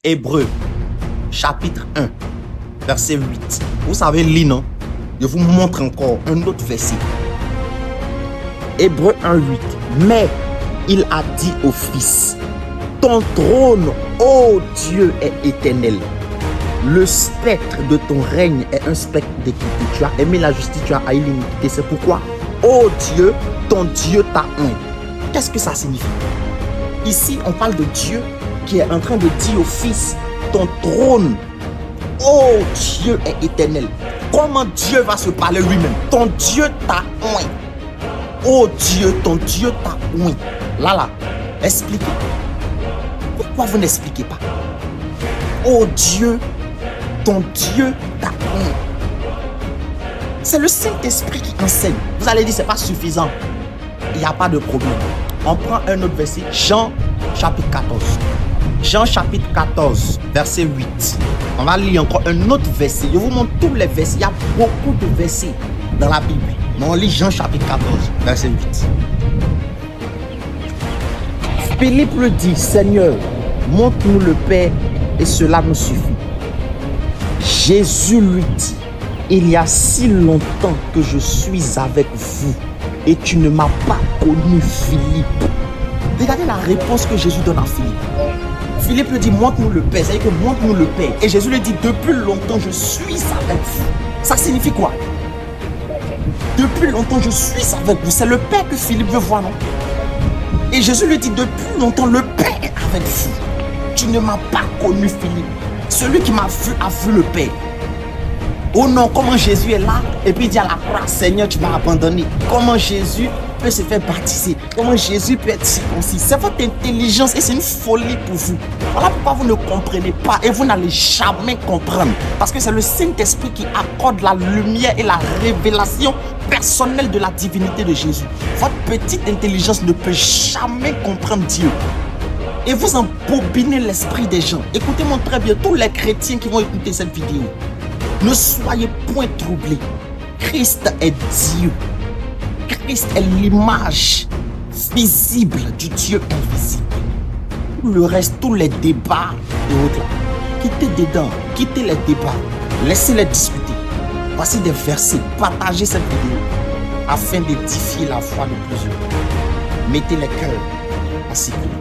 Hébreux, chapitre 1, verset 8. Vous savez lire, non? Je vous montre encore un autre verset. Hébreux 1, 8. Mais il a dit au Fils, ton trône, ô Dieu, est éternel. Le spectre de ton règne est un spectre d'équité. Tu as aimé la justice, tu as haï l'iniquité. C'est pourquoi, ô Dieu, ton Dieu t'a oint. Qu'est-ce que ça signifie? Ici, on parle de Dieu qui est en train de dire au Fils, ton trône, ô Dieu, est éternel. Comment Dieu va se parler lui-même? Ton Dieu t'a oint. Ô Dieu, ton Dieu t'a oint. Là, expliquez. Pourquoi vous n'expliquez pas? Ô Dieu, ton Dieu t'a oint. C'est le Saint-Esprit qui enseigne. Vous allez dire, c'est pas suffisant. Il n'y a pas de problème. On prend un autre verset, Jean chapitre 14. Jean chapitre 14, verset 8. On va lire encore un autre verset. Je vous montre tous les versets. Il y a beaucoup de versets dans la Bible. Mais on lit Jean chapitre 14, verset 8. Philippe le dit, Seigneur, montre-nous le Père et cela nous suffit. Jésus lui dit, il y a si longtemps que je suis avec vous et tu ne m'as pas connu, Philippe. Regardez la réponse que Jésus donne à Philippe. Philippe lui dit, montre-nous le Père. C'est-à-dire que montre-nous le Père. Et Jésus lui dit, depuis longtemps je suis avec vous. Ça signifie quoi? Depuis longtemps je suis avec vous. C'est le Père que Philippe veut voir, non? Et Jésus lui dit, depuis longtemps le Père est avec vous. Tu ne m'as pas connu, Philippe. Celui qui m'a vu a vu le Père. Oh non, comment Jésus est là et puis il dit à la croix, Seigneur, tu m'as abandonné. Comment Jésus peut se faire baptiser? Comment Jésus peut être circoncis? C'est votre intelligence et c'est une folie pour vous. Voilà pourquoi vous ne comprenez pas et vous n'allez jamais comprendre. Parce que c'est le Saint-Esprit qui accorde la lumière et la révélation personnelle de la divinité de Jésus. Votre petite intelligence ne peut jamais comprendre Dieu. Et vous embobinez l'esprit des gens. Écoutez-moi très bien, tous les chrétiens qui vont écouter cette vidéo. Ne soyez point troublés. Christ est Dieu. Christ est l'image visible du Dieu invisible. Tout le reste, tous les débats et autres, quittez dedans, quittez les débats, laissez-les discuter. Voici des versets, partagez cette vidéo afin d'édifier la foi de plusieurs. Mettez les cœurs en sécurité.